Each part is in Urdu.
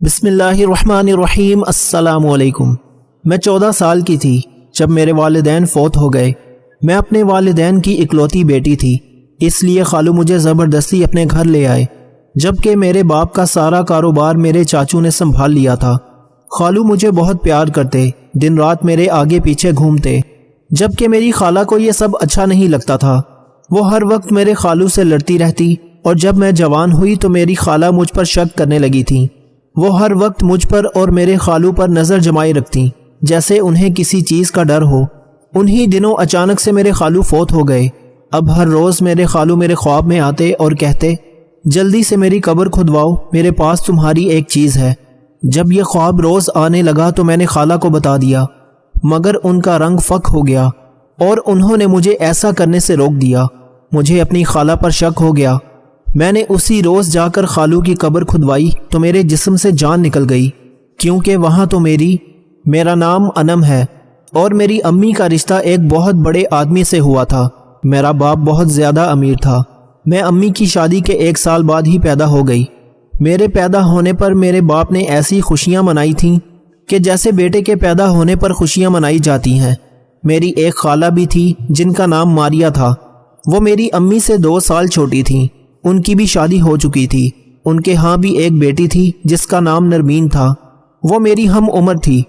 بسم اللہ الرحمن الرحیم۔ السلام علیکم۔ میں 14 سال کی تھی جب میرے والدین فوت ہو گئے۔ میں اپنے والدین کی اکلوتی بیٹی تھی، اس لیے خالو مجھے زبردستی اپنے گھر لے آئے، جبکہ میرے باپ کا سارا کاروبار میرے چاچو نے سنبھال لیا تھا۔ خالو مجھے بہت پیار کرتے، دن رات میرے آگے پیچھے گھومتے، جبکہ میری خالہ کو یہ سب اچھا نہیں لگتا تھا۔ وہ ہر وقت میرے خالو سے لڑتی رہتی، اور جب میں جوان ہوئی تو میری خالہ مجھ پر شک کرنے لگی تھی۔ وہ ہر وقت مجھ پر اور میرے خالو پر نظر جمائے رکھتی، جیسے انہیں کسی چیز کا ڈر ہو۔ انہی دنوں اچانک سے میرے خالو فوت ہو گئے۔ اب ہر روز میرے خالو میرے خواب میں آتے اور کہتے، جلدی سے میری قبر کھدواؤ، میرے پاس تمہاری ایک چیز ہے۔ جب یہ خواب روز آنے لگا تو میں نے خالہ کو بتا دیا، مگر ان کا رنگ فک ہو گیا اور انہوں نے مجھے ایسا کرنے سے روک دیا۔ مجھے اپنی خالہ پر شک ہو گیا۔ میں نے اسی روز جا کر خالو کی قبر کھدوائی تو میرے جسم سے جان نکل گئی، کیونکہ وہاں تو میرا نام انم ہے اور میری امی کا رشتہ ایک بہت بڑے آدمی سے ہوا تھا۔ میرا باپ بہت زیادہ امیر تھا۔ میں امی کی شادی کے 1 سال بعد ہی پیدا ہو گئی۔ میرے پیدا ہونے پر میرے باپ نے ایسی خوشیاں منائی تھیں کہ جیسے بیٹے کے پیدا ہونے پر خوشیاں منائی جاتی ہیں۔ میری ایک خالہ بھی تھی جن کا نام ماریا تھا۔ وہ میری امی سے 2 سال چھوٹی تھیں۔ ان کی بھی شادی ہو چکی تھی۔ ان کے ہاں بھی ایک بیٹی تھی جس کا نام نرمین تھا۔ وہ میری ہم عمر تھی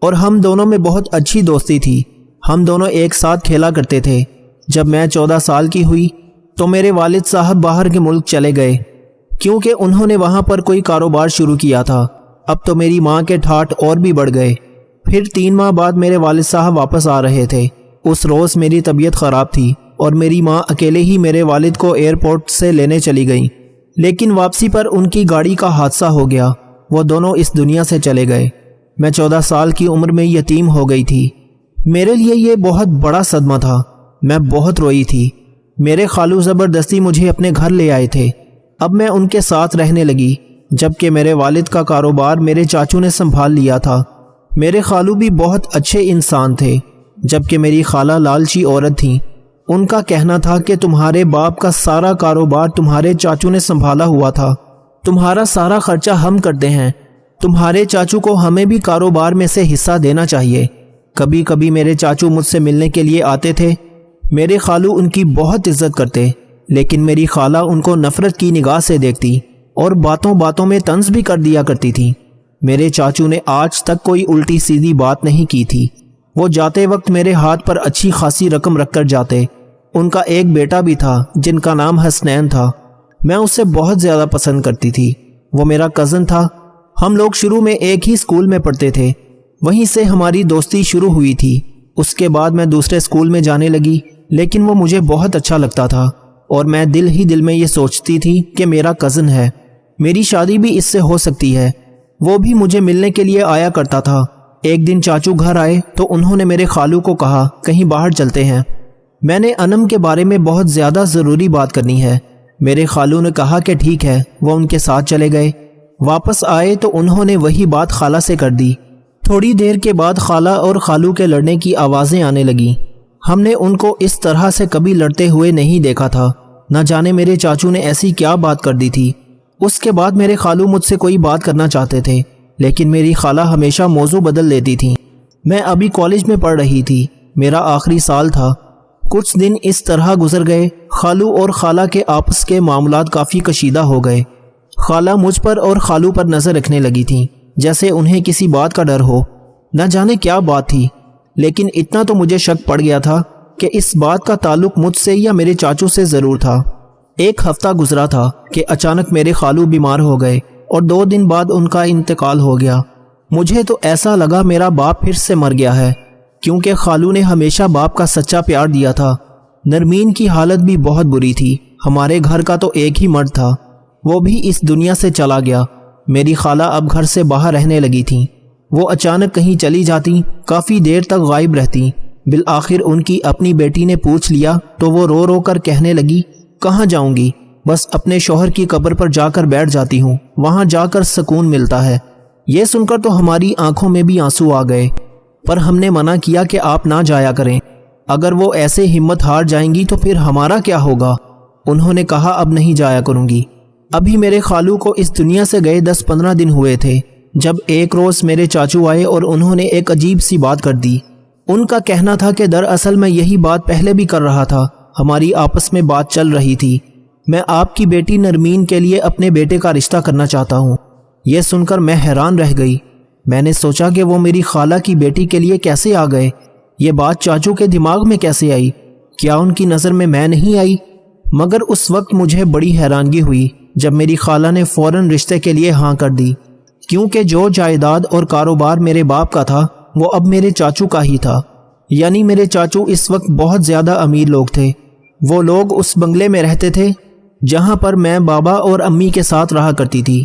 اور ہم دونوں میں بہت اچھی دوستی تھی۔ ہم دونوں ایک ساتھ کھیلا کرتے تھے۔ جب میں 14 سال کی ہوئی تو میرے والد صاحب باہر کے ملک چلے گئے، کیونکہ انہوں نے وہاں پر کوئی کاروبار شروع کیا تھا۔ اب تو میری ماں کے ٹھاٹ اور بھی بڑھ گئے۔ پھر 3 ماہ بعد میرے والد صاحب واپس آ رہے تھے۔ اس روز میری طبیعت خراب تھی اور میری ماں اکیلے ہی میرے والد کو ایئرپورٹ سے لینے چلی گئیں، لیکن واپسی پر ان کی گاڑی کا حادثہ ہو گیا۔ وہ دونوں اس دنیا سے چلے گئے۔ میں 14 سال کی عمر میں یتیم ہو گئی تھی۔ میرے لیے یہ بہت بڑا صدمہ تھا۔ میں بہت روئی تھی۔ میرے خالو زبردستی مجھے اپنے گھر لے آئے تھے۔ اب میں ان کے ساتھ رہنے لگی، جبکہ میرے والد کا کاروبار میرے چاچو نے سنبھال لیا تھا۔ میرے خالو بھی بہت اچھے انسان تھے، جبکہ میری خالہ لالچی عورت تھیں۔ ان کا کہنا تھا کہ تمہارے باپ کا سارا کاروبار تمہارے چاچو نے سنبھالا ہوا تھا، تمہارا سارا خرچہ ہم کرتے ہیں، تمہارے چاچو کو ہمیں بھی کاروبار میں سے حصہ دینا چاہیے۔ کبھی کبھی میرے چاچو مجھ سے ملنے کے لیے آتے تھے۔ میرے خالو ان کی بہت عزت کرتے، لیکن میری خالہ ان کو نفرت کی نگاہ سے دیکھتی اور باتوں باتوں میں طنز بھی کر دیا کرتی تھی۔ میرے چاچو نے آج تک کوئی الٹی سیدھی بات نہیں کی تھی۔ وہ جاتے وقت میرے ہاتھ پر اچھی خاصی رقم رکھ کر جاتے۔ ان کا ایک بیٹا بھی تھا جن کا نام حسنین تھا۔ میں اسے بہت زیادہ پسند کرتی تھی۔ وہ میرا کزن تھا۔ ہم لوگ شروع میں ایک ہی اسکول میں پڑھتے تھے، وہیں سے ہماری دوستی شروع ہوئی تھی۔ اس کے بعد میں دوسرے اسکول میں جانے لگی، لیکن وہ مجھے بہت اچھا لگتا تھا اور میں دل ہی دل میں یہ سوچتی تھی کہ میرا کزن ہے، میری شادی بھی اس سے ہو سکتی ہے۔ وہ بھی مجھے ملنے کے لیے آیا کرتا تھا۔ ایک دن چاچو گھر آئے تو انہوں نے میرے خالو کو کہا، کہیں باہر چلتے ہیں، میں نے انم کے بارے میں بہت زیادہ ضروری بات کرنی ہے۔ میرے خالو نے کہا کہ ٹھیک ہے۔ وہ ان کے ساتھ چلے گئے۔ واپس آئے تو انہوں نے وہی بات خالہ سے کر دی۔ تھوڑی دیر کے بعد خالہ اور خالو کے لڑنے کی آوازیں آنے لگیں۔ ہم نے ان کو اس طرح سے کبھی لڑتے ہوئے نہیں دیکھا تھا۔ نہ جانے میرے چاچو نے ایسی کیا بات کر دی تھی۔ اس کے بعد میرے خالو مجھ سے کوئی بات کرنا چاہتے تھے، لیکن میری خالہ ہمیشہ موضوع بدل دیتی تھی۔ میں ابھی کالج میں پڑھ رہی تھی، میرا آخری سال تھا۔ کچھ دن اس طرح گزر گئے۔ خالو اور خالہ کے آپس کے معاملات کافی کشیدہ ہو گئے۔ خالہ مجھ پر اور خالو پر نظر رکھنے لگی تھیں، جیسے انہیں کسی بات کا ڈر ہو۔ نہ جانے کیا بات تھی، لیکن اتنا تو مجھے شک پڑ گیا تھا کہ اس بات کا تعلق مجھ سے یا میرے چاچو سے ضرور تھا۔ 1 ہفتہ گزرا تھا کہ اچانک میرے خالو بیمار ہو گئے اور 2 دن بعد ان کا انتقال ہو گیا۔ مجھے تو ایسا لگا میرا باپ پھر سے مر گیا ہے، کیونکہ خالو نے ہمیشہ باپ کا سچا پیار دیا تھا۔ نرمین کی حالت بھی بہت بری تھی۔ ہمارے گھر کا تو ایک ہی مرد تھا، وہ بھی اس دنیا سے چلا گیا۔ میری خالہ اب گھر سے باہر رہنے لگی تھیں۔ وہ اچانک کہیں چلی جاتی، کافی دیر تک غائب رہتی۔ بالآخر ان کی اپنی بیٹی نے پوچھ لیا تو وہ رو رو کر کہنے لگی، کہاں جاؤں گی، بس اپنے شوہر کی قبر پر جا کر بیٹھ جاتی ہوں، وہاں جا کر سکون ملتا ہے۔ یہ سن کر تو ہماری آنکھوں میں بھی آنسو آ گئے، پر ہم نے منع کیا کہ آپ نہ جایا کریں، اگر وہ ایسے ہمت ہار جائیں گی تو پھر ہمارا کیا ہوگا۔ انہوں نے کہا اب نہیں جایا کروں گی۔ ابھی میرے خالو کو اس دنیا سے گئے 10-15 دن ہوئے تھے۔ جب ایک روز میرے چاچو آئے اور انہوں نے ایک عجیب سی بات کر دی۔ ان کا کہنا تھا کہ دراصل میں یہی بات پہلے بھی کر رہا تھا، ہماری آپس میں بات چل رہی تھی، میں آپ کی بیٹی نرمین کے لیے اپنے بیٹے کا رشتہ کرنا چاہتا ہوں۔ یہ سن کر میں حیران رہ گئی۔ میں نے سوچا کہ وہ میری خالہ کی بیٹی کے لیے کیسے آ گئے، یہ بات چاچو کے دماغ میں کیسے آئی، کیا ان کی نظر میں نہیں آئی؟ مگر اس وقت مجھے بڑی حیرانگی ہوئی جب میری خالہ نے فوراً رشتے کے لیے ہاں کر دی، کیونکہ جو جائیداد اور کاروبار میرے باپ کا تھا وہ اب میرے چاچو کا ہی تھا۔ یعنی میرے چاچو اس وقت بہت زیادہ امیر لوگ تھے۔ وہ لوگ اس بنگلے میں رہتے تھے جہاں پر میں بابا اور امی کے ساتھ رہا کرتی تھی،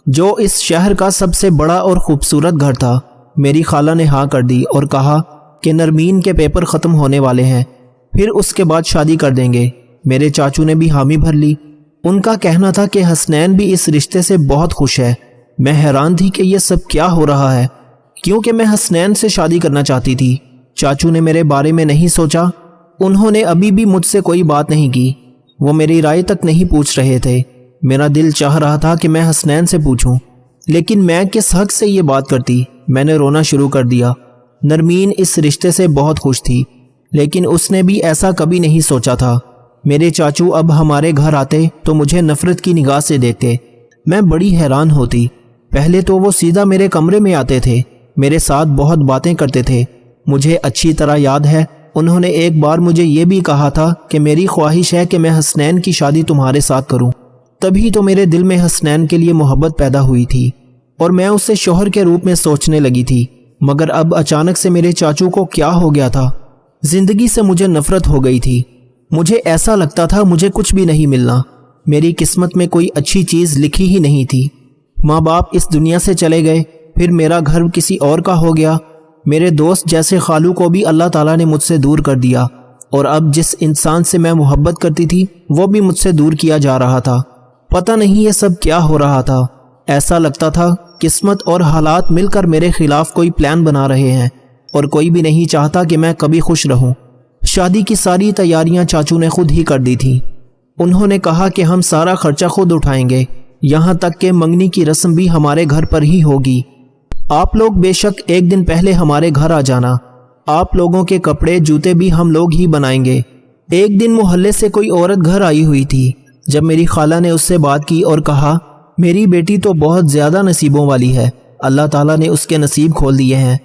جو اس شہر کا سب سے بڑا اور خوبصورت گھر تھا۔ میری خالہ نے ہاں کر دی اور کہا کہ نرمین کے پیپر ختم ہونے والے ہیں، پھر اس کے بعد شادی کر دیں گے۔ میرے چاچو نے بھی حامی بھر لی۔ ان کا کہنا تھا کہ حسنین بھی اس رشتے سے بہت خوش ہے۔ میں حیران تھی کہ یہ سب کیا ہو رہا ہے، کیونکہ میں حسنین سے شادی کرنا چاہتی تھی۔ چاچو نے میرے بارے میں نہیں سوچا، انہوں نے ابھی بھی مجھ سے کوئی بات نہیں کی، وہ میری رائے تک نہیں پوچھ رہے تھے۔ میرا دل چاہ رہا تھا کہ میں حسنین سے پوچھوں، لیکن میں کس حق سے یہ بات کرتی؟ میں نے رونا شروع کر دیا۔ نرمین اس رشتے سے بہت خوش تھی، لیکن اس نے بھی ایسا کبھی نہیں سوچا تھا۔ میرے چاچو اب ہمارے گھر آتے تو مجھے نفرت کی نگاہ سے دیکھتے۔ میں بڑی حیران ہوتی۔ پہلے تو وہ سیدھا میرے کمرے میں آتے تھے، میرے ساتھ بہت باتیں کرتے تھے۔ مجھے اچھی طرح یاد ہے انہوں نے ایک بار مجھے یہ بھی کہا تھا کہ میری خواہش ہے کہ میں حسنین کی شادی تمہارے ساتھ کروں۔ تبھی تو میرے دل میں حسنین کے لیے محبت پیدا ہوئی تھی اور میں اسے شوہر کے روپ میں سوچنے لگی تھی۔ مگر اب اچانک سے میرے چاچو کو کیا ہو گیا تھا؟ زندگی سے مجھے نفرت ہو گئی تھی۔ مجھے ایسا لگتا تھا مجھے کچھ بھی نہیں ملنا، میری قسمت میں کوئی اچھی چیز لکھی ہی نہیں تھی۔ ماں باپ اس دنیا سے چلے گئے، پھر میرا گھر کسی اور کا ہو گیا، میرے دوست جیسے خالو کو بھی اللہ تعالیٰ نے مجھ سے دور کر دیا، اور اب جس انسان سے میں محبت کرتی تھی وہ بھی مجھ سے دور کیا جا رہا تھا۔ پتہ نہیں یہ سب کیا ہو رہا تھا۔ ایسا لگتا تھا قسمت اور حالات مل کر میرے خلاف کوئی پلان بنا رہے ہیں، اور کوئی بھی نہیں چاہتا کہ میں کبھی خوش رہوں۔ شادی کی ساری تیاریاں چاچو نے خود ہی کر دی تھی۔ انہوں نے کہا کہ ہم سارا خرچہ خود اٹھائیں گے، یہاں تک کہ منگنی کی رسم بھی ہمارے گھر پر ہی ہوگی۔ آپ لوگ بے شک ایک دن پہلے ہمارے گھر آ جانا، آپ لوگوں کے کپڑے جوتے بھی ہم لوگ ہی بنائیں گے۔ ایک دن محلے سے کوئی عورت گھر آئی ہوئی تھی۔ جب میری خالہ نے اس سے بات کی اور کہا میری بیٹی تو بہت زیادہ نصیبوں والی ہے، اللہ تعالیٰ نے اس کے نصیب کھول دیے ہیں،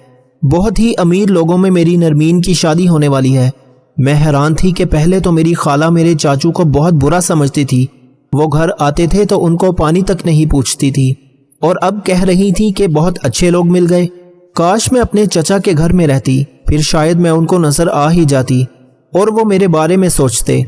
بہت ہی امیر لوگوں میں میری نرمین کی شادی ہونے والی ہے۔ میں حیران تھی کہ پہلے تو میری خالہ میرے چاچو کو بہت برا سمجھتی تھی، وہ گھر آتے تھے تو ان کو پانی تک نہیں پوچھتی تھی، اور اب کہہ رہی تھی کہ بہت اچھے لوگ مل گئے۔ کاش میں اپنے چچا کے گھر میں رہتی، پھر شاید میں ان کو نظر آ ہی جاتی اور وہ میرے بارے میں سوچتے۔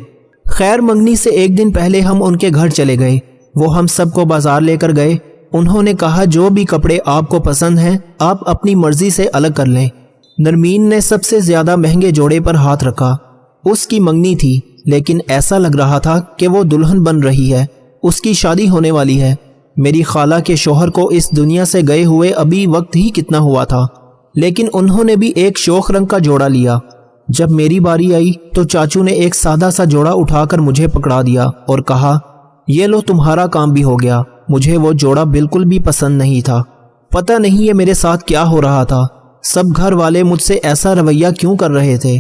خیر منگنی سے ایک دن پہلے ہم ان کے گھر چلے گئے، وہ ہم سب کو بازار لے کر گئے۔ انہوں نے کہا جو بھی کپڑے آپ کو پسند ہیں آپ اپنی مرضی سے الگ کر لیں۔ نرمین نے سب سے زیادہ مہنگے جوڑے پر ہاتھ رکھا۔ اس کی منگنی تھی، لیکن ایسا لگ رہا تھا کہ وہ دلہن بن رہی ہے، اس کی شادی ہونے والی ہے۔ میری خالہ کے شوہر کو اس دنیا سے گئے ہوئے ابھی وقت ہی کتنا ہوا تھا، لیکن انہوں نے بھی ایک شوخ رنگ کا جوڑا لیا۔ جب میری باری آئی تو چاچو نے ایک سادہ سا جوڑا اٹھا کر مجھے پکڑا دیا اور کہا یہ لو تمہارا کام بھی ہو گیا۔ مجھے وہ جوڑا بالکل بھی پسند نہیں تھا۔ پتہ نہیں یہ میرے ساتھ کیا ہو رہا تھا، سب گھر والے مجھ سے ایسا رویہ کیوں کر رہے تھے۔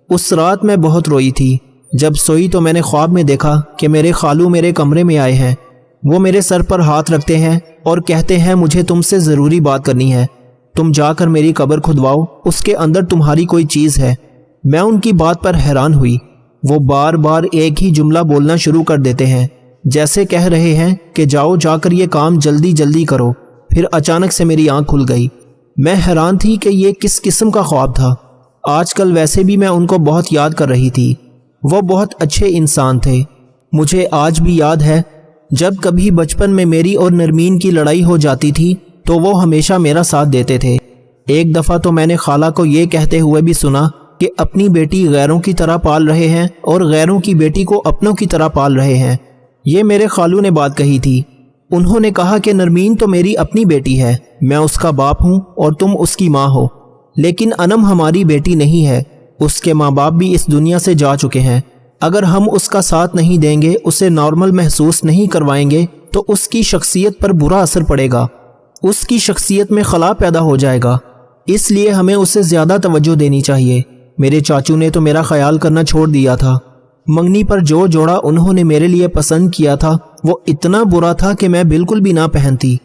اس رات میں بہت روئی تھی۔ جب سوئی تو میں نے خواب میں دیکھا کہ میرے خالو میرے کمرے میں آئے ہیں، وہ میرے سر پر ہاتھ رکھتے ہیں اور کہتے ہیں مجھے تم سے ضروری بات کرنی ہے، تم جا کر میری قبر کھدواؤ، اس کے اندر تمہاری کوئی چیز ہے۔ میں ان کی بات پر حیران ہوئی۔ وہ بار بار ایک ہی جملہ بولنا شروع کر دیتے ہیں، جیسے کہہ رہے ہیں کہ جاؤ جا کر یہ کام جلدی جلدی کرو۔ پھر اچانک سے میری آنکھ کھل گئی۔ میں حیران تھی کہ یہ کس قسم کا خواب تھا۔ آج کل ویسے بھی میں ان کو بہت یاد کر رہی تھی، وہ بہت اچھے انسان تھے۔ مجھے آج بھی یاد ہے جب کبھی بچپن میں میری اور نرمین کی لڑائی ہو جاتی تھی تو وہ ہمیشہ میرا ساتھ دیتے تھے۔ ایک دفعہ تو میں نے خالہ کو یہ کہتے ہوئے بھی سنا کہ اپنی بیٹی غیروں کی طرح پال رہے ہیں اور غیروں کی بیٹی کو اپنوں کی طرح پال رہے ہیں۔ یہ میرے خالو نے بات کہی تھی۔ انہوں نے کہا کہ نرمین تو میری اپنی بیٹی ہے، میں اس کا باپ ہوں اور تم اس کی ماں ہو، لیکن انم ہماری بیٹی نہیں ہے، اس کے ماں باپ بھی اس دنیا سے جا چکے ہیں۔ اگر ہم اس کا ساتھ نہیں دیں گے، اسے نارمل محسوس نہیں کروائیں گے تو اس کی شخصیت پر برا اثر پڑے گا۔ اس کی شخصیت میں خلا پیدا ہو جائے گا، اس لیے ہمیں اسے زیادہ توجہ دینی چاہیے۔ میرے چاچو نے تو میرا خیال کرنا چھوڑ دیا تھا۔ منگنی پر جو جوڑا انہوں نے میرے لیے پسند کیا تھا وہ اتنا برا تھا کہ میں بالکل بھی نہ پہنتی،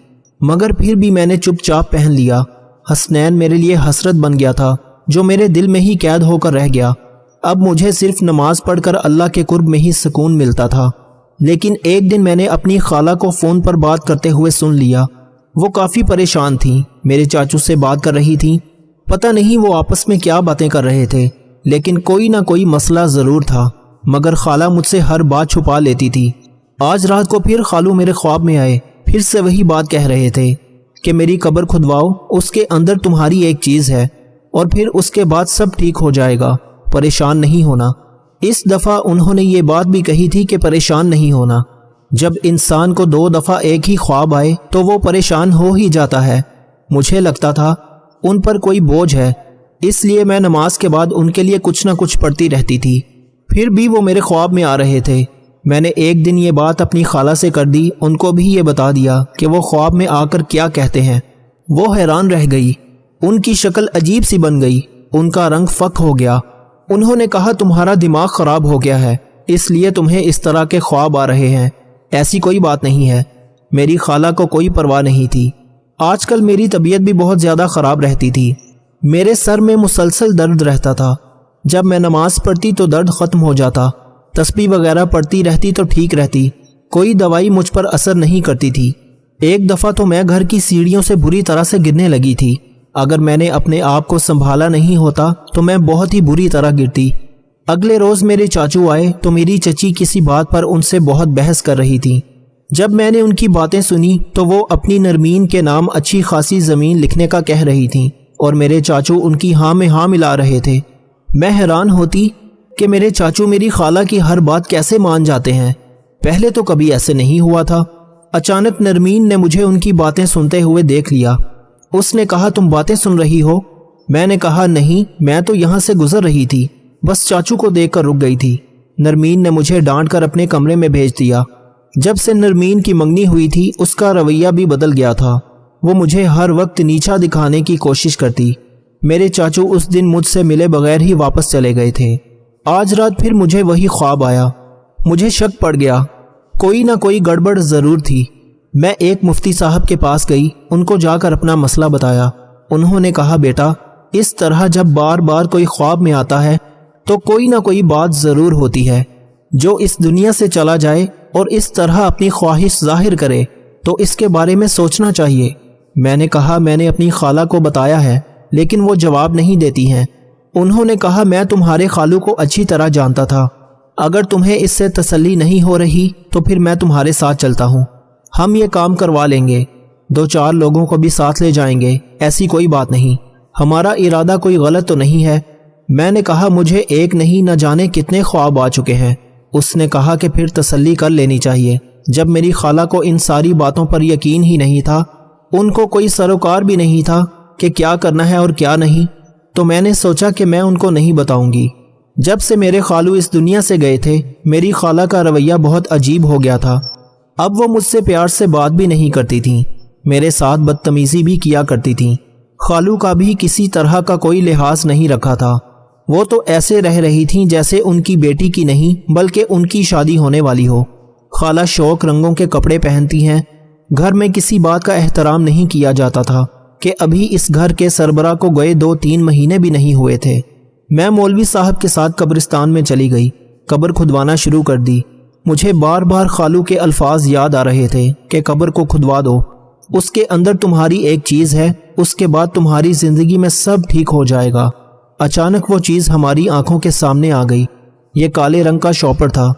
مگر پھر بھی میں نے چپ چاپ پہن لیا۔ حسنین میرے لیے حسرت بن گیا تھا جو میرے دل میں ہی قید ہو کر رہ گیا۔ اب مجھے صرف نماز پڑھ کر اللہ کے قرب میں ہی سکون ملتا تھا۔ لیکن ایک دن میں نے اپنی خالہ کو فون پر بات کرتے ہوئے سن لیا۔ وہ کافی پریشان تھیں، میرے چاچو سے بات کر رہی تھیں۔ پتہ نہیں وہ آپس میں کیا باتیں کر رہے تھے، لیکن کوئی نہ کوئی مسئلہ ضرور تھا، مگر خالہ مجھ سے ہر بات چھپا لیتی تھی۔ آج رات کو پھر خالو میرے خواب میں آئے، پھر سے وہی بات کہہ رہے تھے کہ میری قبر کھدواؤ، اس کے اندر تمہاری ایک چیز ہے، اور پھر اس کے بعد سب ٹھیک ہو جائے گا، پریشان نہیں ہونا۔ اس دفعہ انہوں نے یہ بات بھی کہی تھی کہ پریشان نہیں ہونا۔ جب انسان کو 2 دفعہ ایک ہی خواب آئے تو وہ پریشان ہو ہی جاتا ہے۔ مجھے لگتا تھا ان پر کوئی بوجھ ہے، اس لیے میں نماز کے بعد ان کے لیے کچھ نہ کچھ پڑھتی رہتی تھی۔ پھر بھی وہ میرے خواب میں آ رہے تھے۔ میں نے ایک دن یہ بات اپنی خالہ سے کر دی، ان کو بھی یہ بتا دیا کہ وہ خواب میں آ کر کیا کہتے ہیں۔ وہ حیران رہ گئی، ان کی شکل عجیب سی بن گئی، ان کا رنگ فک ہو گیا۔ انہوں نے کہا تمہارا دماغ خراب ہو گیا ہے، اس لیے تمہیں اس طرح کے خواب آ رہے ہیں، ایسی کوئی بات نہیں ہے۔ میری خالہ کو کوئی پرواہ نہیں تھی۔ آج کل میری طبیعت بھی بہت زیادہ خراب رہتی تھی، میرے سر میں مسلسل درد رہتا تھا۔ جب میں نماز پڑھتی تو درد ختم ہو جاتا، تسبیح وغیرہ پڑھتی رہتی تو ٹھیک رہتی، کوئی دوائی مجھ پر اثر نہیں کرتی تھی۔ ایک دفعہ تو میں گھر کی سیڑھیوں سے بری طرح سے گرنے لگی تھی۔ اگر میں نے اپنے آپ کو سنبھالا نہیں ہوتا تو میں بہت ہی بری طرح گرتی۔ اگلے روز میرے چاچو آئے تو میری چچی کسی بات پر ان سے بہت بحث کر رہی تھی۔ جب میں نے ان کی باتیں سنی تو وہ اپنی نرمین کے نام اچھی خاصی زمین لکھنے کا کہہ رہی تھیں، اور میرے چاچو ان کی ہاں میں ہاں ملا رہے تھے۔ میں حیران ہوتی کہ میرے چاچو میری خالہ کی ہر بات کیسے مان جاتے ہیں، پہلے تو کبھی ایسے نہیں ہوا تھا۔ اچانک نرمین نے مجھے ان کی باتیں سنتے ہوئے دیکھ لیا۔ اس نے کہا تم باتیں سن رہی ہو؟ میں نے کہا نہیں، میں تو یہاں سے گزر رہی تھی، بس چاچو کو دیکھ کر رک گئی تھی۔ نرمین نے مجھے ڈانٹ کر اپنے کمرے میں بھیج دیا۔ جب سے نرمین کی منگنی ہوئی تھی اس کا رویہ بھی بدل گیا تھا، وہ مجھے ہر وقت نیچا دکھانے کی کوشش کرتی۔ میرے چاچو اس دن مجھ سے ملے بغیر ہی واپس چلے گئے تھے۔ آج رات پھر مجھے وہی خواب آیا۔ مجھے شک پڑ گیا، کوئی نہ کوئی گڑبڑ ضرور تھی۔ میں ایک مفتی صاحب کے پاس گئی، ان کو جا کر اپنا مسئلہ بتایا۔ انہوں نے کہا بیٹا، اس طرح جب بار بار کوئی خواب میں آتا ہے تو کوئی نہ کوئی بات ضرور ہوتی ہے۔ جو اس دنیا سے چلا جائے اور اس طرح اپنی خواہش ظاہر کرے تو اس کے بارے میں سوچنا چاہیے۔ میں نے کہا میں نے اپنی خالہ کو بتایا ہے، لیکن وہ جواب نہیں دیتی ہیں۔ انہوں نے کہا میں تمہارے خالو کو اچھی طرح جانتا تھا، اگر تمہیں اس سے تسلی نہیں ہو رہی تو پھر میں تمہارے ساتھ چلتا ہوں، ہم یہ کام کروا لیں گے، 2-4 لوگوں کو بھی ساتھ لے جائیں گے، ایسی کوئی بات نہیں، ہمارا ارادہ کوئی غلط تو نہیں ہے۔ میں نے کہا مجھے ایک نہیں نہ جانے کتنے خواب آ چکے ہیں۔ اس نے کہا کہ پھر تسلی کر لینی چاہیے۔ جب میری خالہ کو ان ساری باتوں پر یقین ہی نہیں تھا، ان کو کوئی سروکار بھی نہیں تھا کہ کیا کرنا ہے اور کیا نہیں، تو میں نے سوچا کہ میں ان کو نہیں بتاؤں گی۔ جب سے میرے خالو اس دنیا سے گئے تھے میری خالہ کا رویہ بہت عجیب ہو گیا تھا۔ اب وہ مجھ سے پیار سے بات بھی نہیں کرتی تھیں، میرے ساتھ بدتمیزی بھی کیا کرتی تھیں۔ خالو کا بھی کسی طرح کا کوئی لحاظ نہیں رکھا تھا، وہ تو ایسے رہ رہی تھیں جیسے ان کی بیٹی کی نہیں بلکہ ان کی شادی ہونے والی ہو۔ خالہ شوق رنگوں کے کپڑے پہنتی ہیں، گھر میں کسی بات کا احترام نہیں کیا جاتا تھا کہ ابھی اس گھر کے سربراہ کو گئے 2-3 مہینے بھی نہیں ہوئے تھے۔ میں مولوی صاحب کے ساتھ قبرستان میں چلی گئی، قبر کھدوانا شروع کر دی۔ مجھے بار بار خالو کے الفاظ یاد آ رہے تھے کہ قبر کو کھدوا دو، اس کے اندر تمہاری ایک چیز ہے، اس کے بعد تمہاری زندگی میں سب ٹھیک ہو جائے گا۔ اچانک وہ چیز ہماری آنکھوں کے سامنے آ گئی۔ یہ کالے رنگ کا شاپر تھا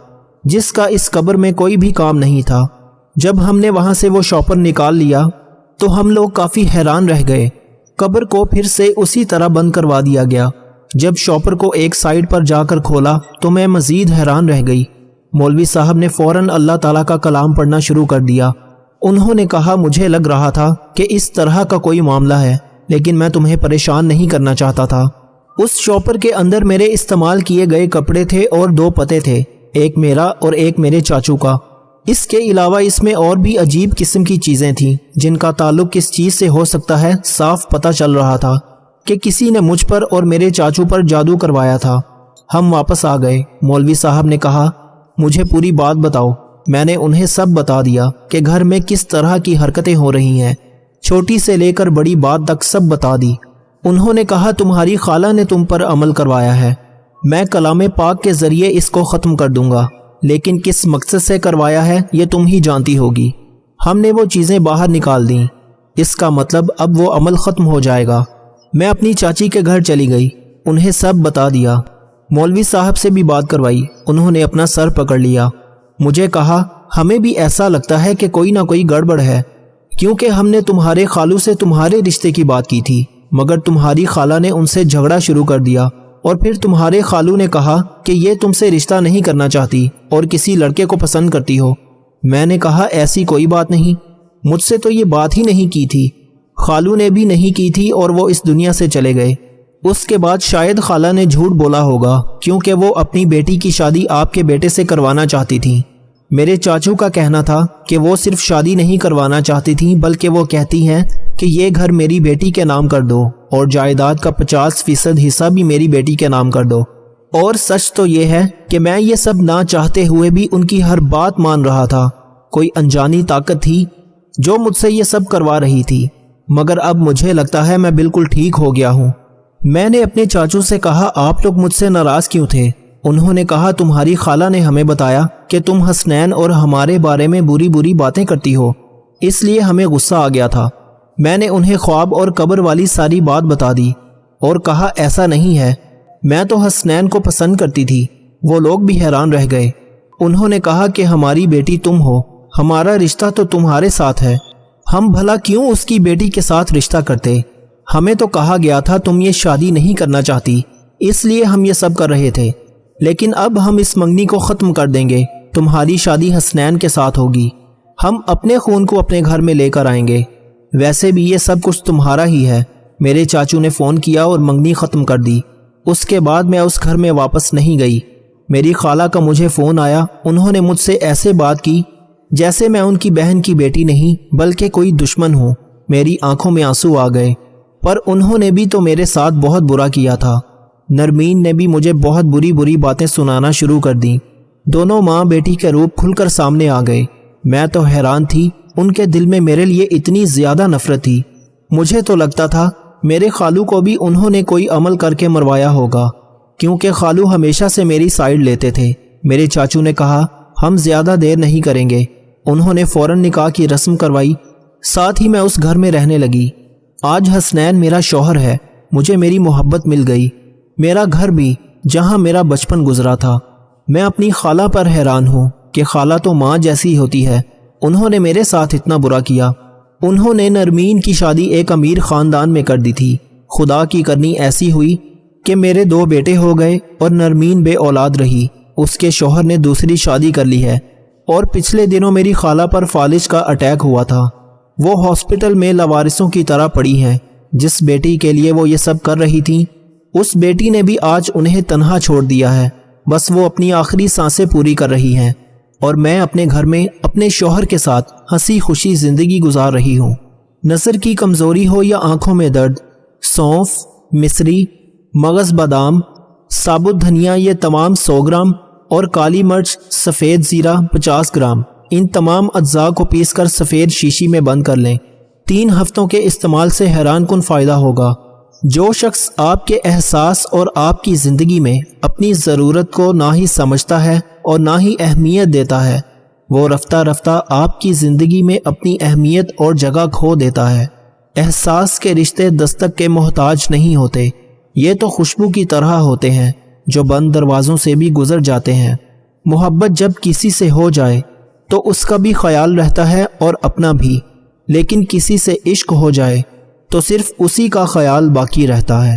جس کا اس قبر میں کوئی بھی کام نہیں تھا۔ جب ہم نے وہاں سے وہ شاپر نکال لیا تو ہم لوگ کافی حیران رہ گئے۔ قبر کو پھر سے اسی طرح بند کروا دیا گیا۔ جب شاپر کو ایک سائیڈ پر جا کر کھولا تو میں مزید حیران رہ گئی۔ مولوی صاحب نے فوراً اللہ تعالیٰ کا کلام پڑھنا شروع کر دیا۔ انہوں نے کہا مجھے لگ رہا تھا کہ اس طرح کا کوئی معاملہ ہے، لیکن میں تمہیں پریشان نہیں کرنا چاہتا تھا۔ اس شاپر کے اندر میرے استعمال کیے گئے کپڑے تھے اور 2 پتے تھے، ایک میرا اور ایک میرے چاچو کا۔ اس کے علاوہ اس میں اور بھی عجیب قسم کی چیزیں تھیں جن کا تعلق کس چیز سے ہو سکتا ہے صاف پتہ چل رہا تھا کہ کسی نے مجھ پر اور میرے چاچو پر جادو کروایا تھا۔ ہم واپس آ گئے۔ مولوی صاحب نے کہا مجھے پوری بات بتاؤ۔ میں نے انہیں سب بتا دیا کہ گھر میں کس طرح کی حرکتیں ہو رہی ہیں، چھوٹی سے لے کر بڑی بات تک سب بتا دی۔ انہوں نے کہا تمہاری خالہ نے تم پر عمل کروایا ہے، میں کلام پاک کے ذریعے اس کو ختم کر دوں گا، لیکن کس مقصد سے کروایا ہے یہ تم ہی جانتی ہوگی۔ ہم نے وہ چیزیں باہر نکال دیں، اس کا مطلب اب وہ عمل ختم ہو جائے گا۔ میں اپنی چاچی کے گھر چلی گئی، انہیں سب بتا دیا۔ مولوی صاحب سے بھی بات کروائی، انہوں نے اپنا سر پکڑ لیا۔ مجھے کہا ہمیں بھی ایسا لگتا ہے کہ کوئی نہ کوئی گڑبڑ ہے، کیونکہ ہم نے تمہارے خالو سے تمہارے رشتے کی بات کی تھی، مگر تمہاری خالہ نے ان سے جھگڑا شروع کر دیا، اور پھر تمہارے خالو نے کہا کہ یہ تم سے رشتہ نہیں کرنا چاہتی اور کسی لڑکے کو پسند کرتی ہو۔ میں نے کہا ایسی کوئی بات نہیں، مجھ سے تو یہ بات ہی نہیں کی تھی، خالو نے بھی نہیں کی تھی اور وہ اس دنیا سے چلے گئے۔ اس کے بعد شاید خالہ نے جھوٹ بولا ہوگا، کیونکہ وہ اپنی بیٹی کی شادی آپ کے بیٹے سے کروانا چاہتی تھی۔ میرے چاچو کا کہنا تھا کہ وہ صرف شادی نہیں کروانا چاہتی تھیں بلکہ وہ کہتی ہیں کہ یہ گھر میری بیٹی کے نام کر دو اور جائیداد کا 50% حصہ بھی میری بیٹی کے نام کر دو۔ اور سچ تو یہ ہے کہ میں یہ سب نہ چاہتے ہوئے بھی ان کی ہر بات مان رہا تھا۔ کوئی انجانی طاقت تھی جو مجھ سے یہ سب کروا رہی تھی، مگر اب مجھے لگتا ہے میں بالکل ٹھیک ہو گیا ہوں۔ میں نے اپنے چاچو سے کہا آپ لوگ مجھ سے ناراض کیوں تھے؟ انہوں نے کہا تمہاری خالہ نے ہمیں بتایا کہ تم حسنین اور ہمارے بارے میں بری بری باتیں کرتی ہو، اس لیے ہمیں غصہ آ گیا تھا۔ میں نے انہیں خواب اور قبر والی ساری بات بتا دی اور کہا ایسا نہیں ہے، میں تو حسنین کو پسند کرتی تھی۔ وہ لوگ بھی حیران رہ گئے۔ انہوں نے کہا کہ ہماری بیٹی تم ہو، ہمارا رشتہ تو تمہارے ساتھ ہے، ہم بھلا کیوں اس کی بیٹی کے ساتھ رشتہ کرتے؟ ہمیں تو کہا گیا تھا تم یہ شادی نہیں کرنا چاہتی، اس لیے ہم یہ سب کر رہے تھے، لیکن اب ہم اس منگنی کو ختم کر دیں گے، تمہاری شادی حسنین کے ساتھ ہوگی، ہم اپنے خون کو اپنے گھر میں لے کر آئیں گے، ویسے بھی یہ سب کچھ تمہارا ہی ہے۔ میرے چاچو نے فون کیا اور منگنی ختم کر دی۔ اس کے بعد میں اس گھر میں واپس نہیں گئی۔ میری خالہ کا مجھے فون آیا، انہوں نے مجھ سے ایسے بات کی جیسے میں ان کی بہن کی بیٹی نہیں بلکہ کوئی دشمن ہوں۔ میری آنکھوں میں آنسو آ گئے، پر انہوں نے بھی تو میرے ساتھ بہت برا کیا تھا۔ نرمین نے بھی مجھے بہت بری بری باتیں سنانا شروع کر دیں۔ دونوں ماں بیٹی کے روپ کھل کر سامنے آ گئے۔ میں تو حیران تھی، ان کے دل میں میرے لیے اتنی زیادہ نفرت تھی۔ مجھے تو لگتا تھا میرے خالو کو بھی انہوں نے کوئی عمل کر کے مروایا ہوگا، کیونکہ خالو ہمیشہ سے میری سائیڈ لیتے تھے۔ میرے چاچو نے کہا ہم زیادہ دیر نہیں کریں گے۔ انہوں نے فوراً نکاح کی رسم کروائی، ساتھ ہی میں اس گھر میں رہنے لگی۔ آج حسنین میرا شوہر ہے، مجھے میری محبت مل گئی، میرا گھر بھی جہاں میرا بچپن گزرا تھا۔ میں اپنی خالہ پر حیران ہوں کہ خالہ تو ماں جیسی ہوتی ہے، انہوں نے میرے ساتھ اتنا برا کیا۔ انہوں نے نرمین کی شادی ایک امیر خاندان میں کر دی تھی۔ خدا کی کرنی ایسی ہوئی کہ میرے 2 بیٹے ہو گئے اور نرمین بے اولاد رہی۔ اس کے شوہر نے دوسری شادی کر لی ہے، اور پچھلے دنوں میری خالہ پر فالج کا اٹیک ہوا تھا۔ وہ ہاسپٹل میں لاوارثوں کی طرح پڑی ہیں۔ جس بیٹی کے لیے وہ یہ سب کر رہی تھیں، اس بیٹی نے بھی آج انہیں تنہا چھوڑ دیا ہے۔ بس وہ اپنی آخری سانسیں پوری کر رہی ہیں، اور میں اپنے گھر میں اپنے شوہر کے ساتھ ہنسی خوشی زندگی گزار رہی ہوں۔ نظر کی کمزوری ہو یا آنکھوں میں درد، سونف، مصری، مغز بادام، ثابت دھنیا یہ تمام 100 گرام اور کالی مرچ سفید زیرہ 50 گرام، ان تمام اجزاء کو پیس کر سفید شیشی میں بند کر لیں۔ 3 ہفتوں کے استعمال سے حیران کن فائدہ ہوگا۔ جو شخص آپ کے احساس اور آپ کی زندگی میں اپنی ضرورت کو نہ ہی سمجھتا ہے اور نہ ہی اہمیت دیتا ہے، وہ رفتہ رفتہ آپ کی زندگی میں اپنی اہمیت اور جگہ کھو دیتا ہے۔ احساس کے رشتے دستک کے محتاج نہیں ہوتے، یہ تو خوشبو کی طرح ہوتے ہیں جو بند دروازوں سے بھی گزر جاتے ہیں۔ محبت جب کسی سے ہو جائے تو اس کا بھی خیال رہتا ہے اور اپنا بھی، لیکن کسی سے عشق ہو جائے تو صرف اسی کا خیال باقی رہتا ہے۔